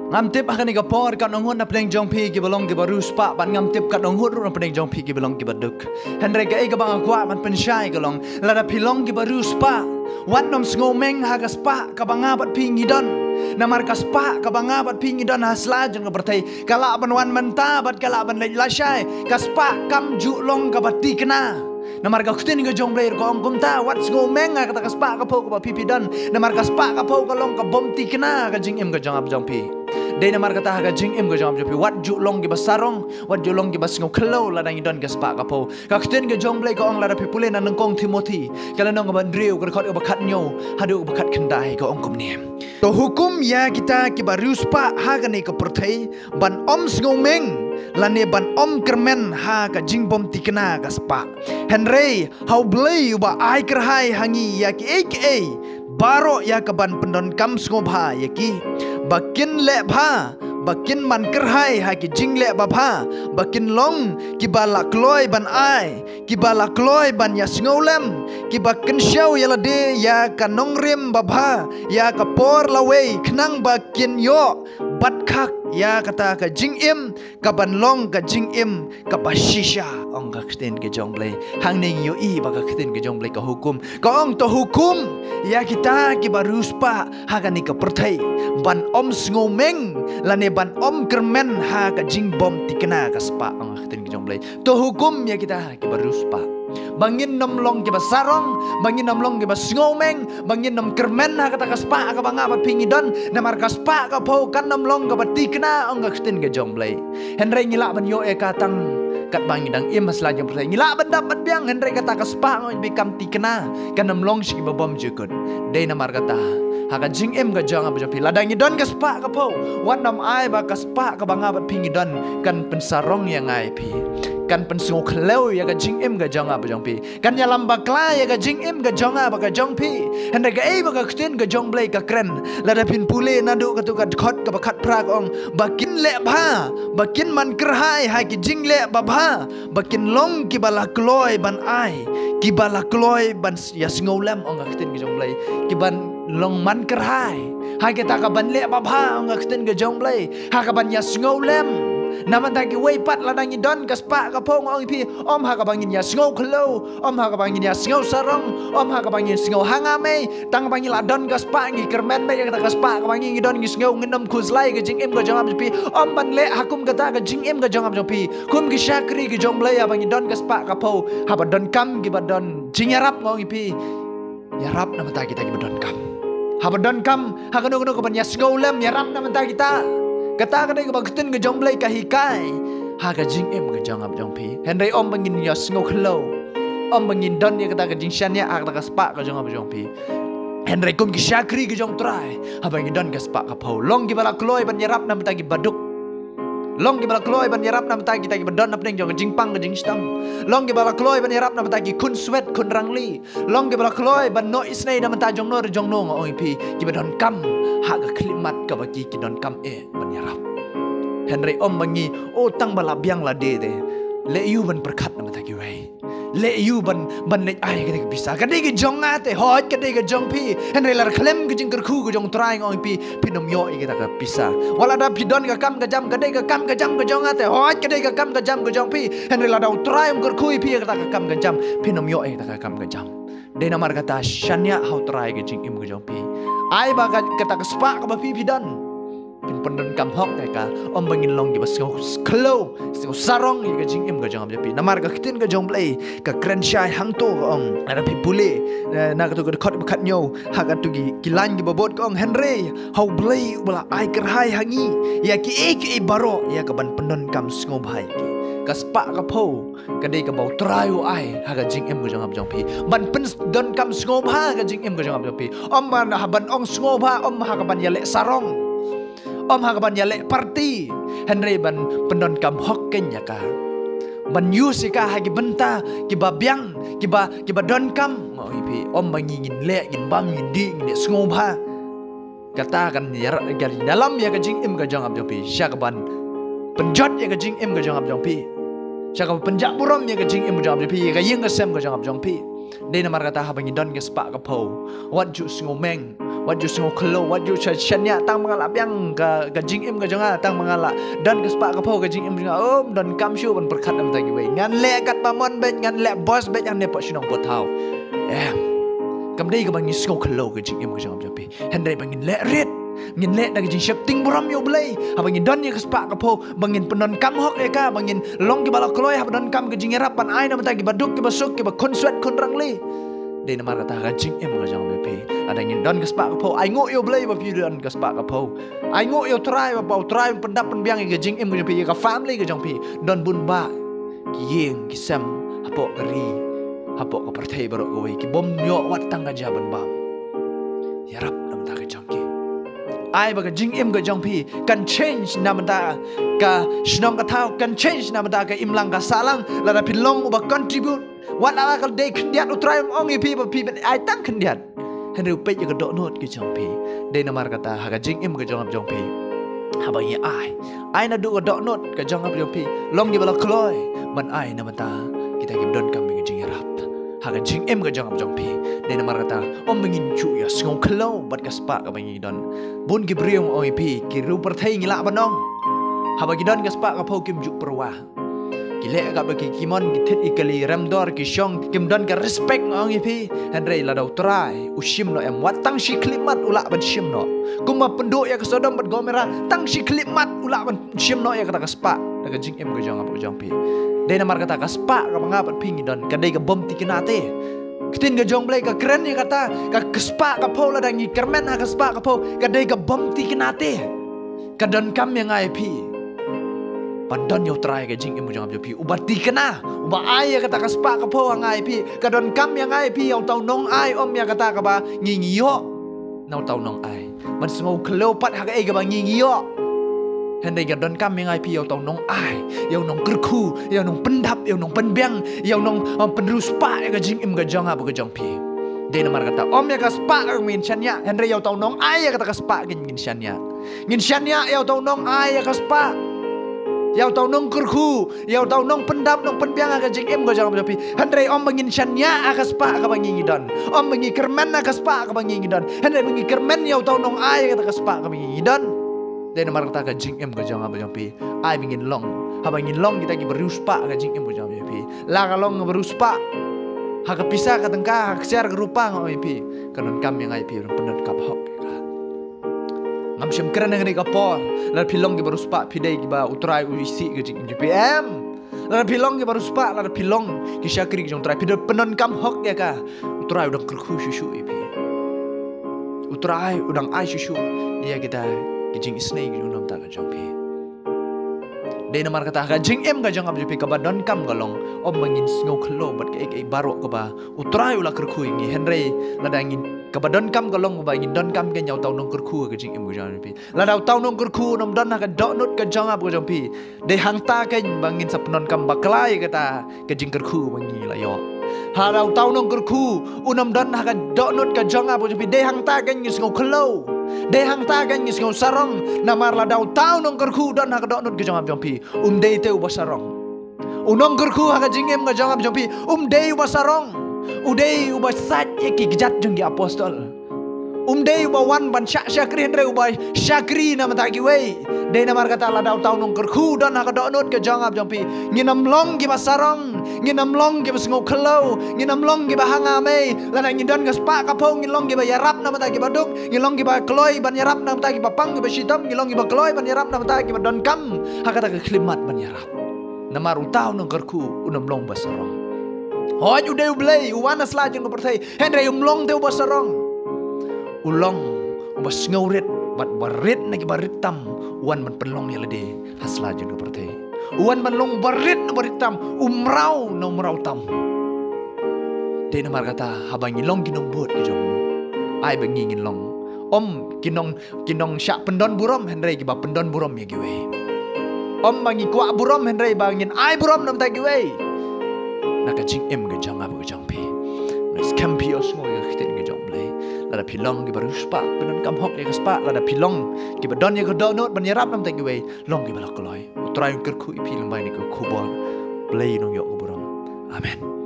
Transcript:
ngam tip akan ika por kat nonghut na peneng jong pi ki balong ki barus pa ban ngam tip kat nonghut na peneng jong pi ki balong ki baduk henre ka ika bang akwa man pensyai kalong lada pilong ki barus pa wan nom ngomeng hagas pa ka banga bat pi ngidon na markas pa ka banga bat pi ngidon hasla jong ka bertai kala ban wan menta bat kala ban lej lasai kas pa kam ju long ka bat ti kena na marka kutin ga jong blair ko ongkum ta what's go menga kata kaspa ka po ka pipi dan na marka spa ka po ka long ka bom ti kena ka jing im ga jong ab jong pi dei na marka ta ga jing im ga jong ab jong pi wat ju long gi basarong wat ju long gi bas ngo khlo la dang don ga spa ka po ka kutin ga jong blair ko ong la da pi pule na nang kong timothy kala nong ban riu ka khot ba khat nyo hadu ba khat kendai ko ongkum ni to hukum ya kita ki barus pa ha ga ni ka perthai ban om ngo meng lane ban om kermen ha ka jing bom ti kena ka spa Henry, how blay ba ai kerhai hangi ya ki aka baro ya ka ban pendon kam ngobha ya ki bakin le bha bakin man kerhai ha ki jing le ba bha bakin long ki bala kloi ban ai ki bala kloi ban ya ngolem ki bakin show ya la de ya ka nong rim ba bha ya ka por la wei knang bakin yo bat khak ya kata ka jing im ka ban long ka jing im ka bashisha ong ka kten ke jong blai hang ning yo i ba ka kten ke jong blai ka hukum ka ong to hukum ya kita ki barus pa ha ka ni ka perthai ban om ngomeng lane ban om kermen ha ka jing bom tikena ka spa ong ka kten ke jong blai to hukum ya kita ki barus pa bangin nom long ke basarong bangin nom long ke basngomeng bangin nom kermen ha kata kaspa ka banga bat pingidon na mar kaspa ka po kan nom long ka batikna ong ka kten ke jong blai henre ngila ban yo e katang kat bangi dang im masla jong prei ngila ban dap bat biang henre kata kaspa ngoi bikam tikna kan nom long shi babom jukut dei na mar kata haka jing em ga jong ab jopi ladang idon kaspa ka po wan nom ai ba kaspa ka banga bat pingidon kan pensarong yang ai pi kan pensungo khlau ya ga jing em ga jong ab jong pi kan ya lamba kla ya ga jing em ga jong ab ga jong pi hende ga ei ba ga kten ga jong blai ka kren la da pin pule na du ka tu ka khot ka ba khat prak ong bakin le bha bakin man kerhai ha ki jing le ba bha bakin long ki bala kloi ban ai ki bala kloi ban ya ngolem ong ga kten ga jong blai ki ban long man kerhai ha ki ta ka ban le ba bha ong ga kten ga jong blai ha ka ban ya ngolem naman tagi way pat ladang idon kaspa ka pong ong pi om ha ka bangin ya sngo khlo om ha ka bangin ya sngo sarong om ha ka bangin sngo hangame tang bangin ladon kaspa ngi kermen me ka kaspa ka bangin idon ngi sngo nginom khuzlai ka jing em ka jongam pi om ban le hakum ka ta ka jing em ka jongam pi kum ki shakri ki jong blai bangin idon kaspa ka po ha ba don kam ki ba don jing yarap ngong pi yarap naman tagi tagi ba don kam ha ba don kam ha ka no ka ban ya sngo lem yarap naman tagi ta kata kadai ke bagten ke jong blai ka hikai ha ka jing em ke jong ab jong pi henry om bangin ya sngo khlo om bangin don ya kata ka jing shan ya ak ka spa ka jong ab jong pi henry kum ki shakri ke jong trai ha bangin don ka spa ka pau long ki bala kloi ban yarap nam tagi baduk long ki bala kloi ban yarap nam tagi tagi badon nam jong jing pang ke jing stam long ki bala kloi ban yarap nam tagi kun sweat kun rangli long ki bala kloi ban no isnei nam ta jong no jong no oi pi ki badon kam ha ka klimat ka bagi ki don kam e ban yarap henry om bangi o tang bala biang la de le yu ban perkhat nam tagi wei le yu ban le ai ka bisa ka de ki jong ate hot ka de ka jong pi henry lar klem ki jing kerku ko jong trying oi pi pinom yo i ka bisa wala da pidon ka kam ka jam ka de ka kam ka jam ka jong ate hot ka de ka kam ka jam ka jong pi henry la da try kerku pi ka kam ka jam pinom yo i ka kam ka jam de namar kata shanya how try ka jing im ka jong pi ai ba ka kata ka spa ka ba pi pidon pin pendon kam hok ka om bangin long gi bas klo sarong ga jing im ga jong japi namar ga kitin ga jong blai ka kren shai hang to ong ara pi pule na ka to ga khot khat nyo ha ga tu gi kilan gi babot ko ong henry how blai bala ai ker hai hangi ya ki ek e baro ya ka ban pendon kam sngo bhai ki ka spa ka pho ka dei ka bau trayo ai ha ga jing im ga jong pi ban pen don kam sngo bha ga jing im ga jong pi om ban ha ban ong sngo bha om ha ka ban ya le sarong om ha ka ban ya le party henry ban pendon kam hok kenya ka ban yusi ka ha gi benta ki ba biang ki ba don kam ngoi pi om ba ngin le ngin bam ngin di ngin sngo bha kata kan ya dalam ya ka jing im ga jong pi sha ka ban penjot ya ka jing im ga jong pi sha ka penjak burom ya ka jing im ga jong pi ka yeng ka sem ga jong pi de na mar kata ha bangin don ke spa ka po wat ju sngo meng What you snow kelo, what you chanya tang mangala biang ka jing im ka jonga tang mangala dan ka spa ka po ka jing im jonga dan kam shu ban perkhat am tagi we ngan le kat pamon ben ngan le boss ben an ne po shinong po thau kam dei ka bang snow kelo ka jing im ka jonga japi hendai bangin le rit ngin le da ka jing shep ting boram yo blai ha bangin don ye ka spa ka po bangin penon kam hok e ka bangin long ki balak kloi ha don kam ka jing rap pan ai na tagi baduk ki basuk ki ba kon sweat kon rangli dei na mar kata ka jing im ka jonga japi ada ngin don ka spa ka po ai ngo yo blai ba pi don ka spa ka po ai ngo yo try ba try pendap pen biang ka jing im ka japi ka family ka jong pi don bun ba ki yeng ki sam hapo ri hapo ka parthai baro ko we ki bom yo wat tang ka jaban bam ya rap nam ta ka jong ki ai ba ka jing im ka jong pi kan change nam ta ka shnong ka thau kan change nam ta ka imlang ka salang la da pilong ba contribute wat ala ka dei khndiat utrai ong pi ba pi ai tang khndiat hen ru pe ka do not ki jong pi dei na mar kata ha ka jing im ka jong pi ha ba ye ai na du ka do not ka jong pi long gi bala kloi man ai na mata kita gi don kam gi jing rap ha ka jing im ka jong pi dei na mar kata om mengin chu ya sngong klo bat ka spa ka bangi don bun gi briong oi pi ki ru parthai ngi la banong ha ba gi don ka spa ka phau kim juk perwa Gile ka bagi kimon gitit ikali ramdor ki shong kim don ka respect ngong ipi henrei la dau trai ushim no em wat tang shi klimat ula ban shim no kuma penduk ya kesodom bat gomera tang shi klimat ula ban shim no ya kata ka spa daga jing em ka jong apa jong pi dei namar kata ka spa ka mangap pingi don ka dei ka bom tikinate kitin ka jong blai ka keren ya kata ka spa ka po la dangi kermen ha ka spa ka po ka dei ka bom tikinate ka don kam yang ai pi Pandon yo try ka jing imu jong pi ubati kana uba ai kata ka spa ka po ngai pi ka don kam yang ai pi yang tau nong ai om ya kata ka ba ngi yo nau tau nong ai man sngau kleu pat ha ka e ka ba ngi yo hendai ka don kam yang ai pi yang tau nong ai yang nong kerku yang nong pendap yang nong penbiang yang nong penru spa ka jing im ka jong apa ka jong pi dei namar kata om ya ka spa ka min chanya hendai yang tau nong ai ya kata ka spa ngin chanya yang tau nong ai ya ka spa Yau tau nong kurku, yau tau nong pendap nong penbiang aga jing em go jang japi. Hendai om bangin shanya aga spa aga bangi don. Om bangi kermen aga spa aga bangi don. Hendai bangi kermen yau tau nong ai aga spa aga bangi don. Dei namar kata aga jing em go jang japi. Ai bangin long, ha bangin long kita ki beru spa aga jing em go jang japi. La ka long beru spa. Ha ka pisah ka tengka, ha share ka rupa ngoi pi. Kanon kam yang ai pi penat kap hok. Ngam shem keren ngani ka pol la pilong ki baru spa pidai ki ba utrai uisi ki jing GPM la pilong ki baru spa la pilong ki syakri ki jong trai pidai penon kam hok ya ka utrai udang kerku shushu ipi utrai udang ai shushu ya kita ki jing isnei ki unam ta ka jong pi dei namar kata ka jing em ka jong ab pi ka ba don kam galong om mangin sngo khlo bat ka ek baro ka ba utrai ula kerku ngi henrei la dangin kabadon kam galong ba ingin don kam ke nyau tau nong kurku ke jing imu jang pi la dau tau nong kurku nom don ka dok nut ke jang ap ke jang pi de hang ta ke bangin sapnon kam baklai kata ke jing kurku bangi la yo ha dau tau nong kurku unom don ka dok nut ke jang ap ke jang pi de hang ta ke ngis ngau khlo de hang ta ke ngis ngau sarong namar la dau tau nong kurku don ka dok nut ke jang ap jang pi de teu ba sarong unong kurku ka jing em ke jang ap jang pi de ba sarong Udai ubah sat yaki gejat jeng di apostol. Umdai ubah wan ban syakri hendrai ubah syakri nama taki wei. Dei namar kata la dau tau nong kerku dan haka dok not ke jangap jampi. Nginam long ki basarong, nginam long ki basngau kelo, nginam long ki bahanga mei. Lana ngidon ke spa kapau ngilong ki ba yarap nama taki baduk, ngilong ki ba kloi ban yarap nama taki papang ki ba shitam, ngilong ki ba kloi ban yarap nama taki ba don kam. Haka tak klimat ban yarap. Namar utau nong kerku unam long basarong. Hoj udai ublay uwana slajeng no pertai hendrai umlong teu basarong ulong ubas ngaurit bat barit nagi barit tam uan man penlong ya lede haslajeng no pertai uan man long barit no barit tam umrau no umrau tam de namar kata habangi long kinong bot ki jong ai bengi ngin long om kinong syak pendon burom hendrai ki ba pendon burom ya giwe om bangi kwa burom hendrai bangin ai burom nam ta giwe naka jing em ke jang apa ke jang pi nes kampios ngo ya khiten ke jang blai la da pilong ke baru spa penon kam hok ya ke spa la da pilong ke badon ya ke donut ban yarap nam tagi wei long ke balak koloi utrai ker khu ipi lembai ni ke khubon blai nong yo ko borong amen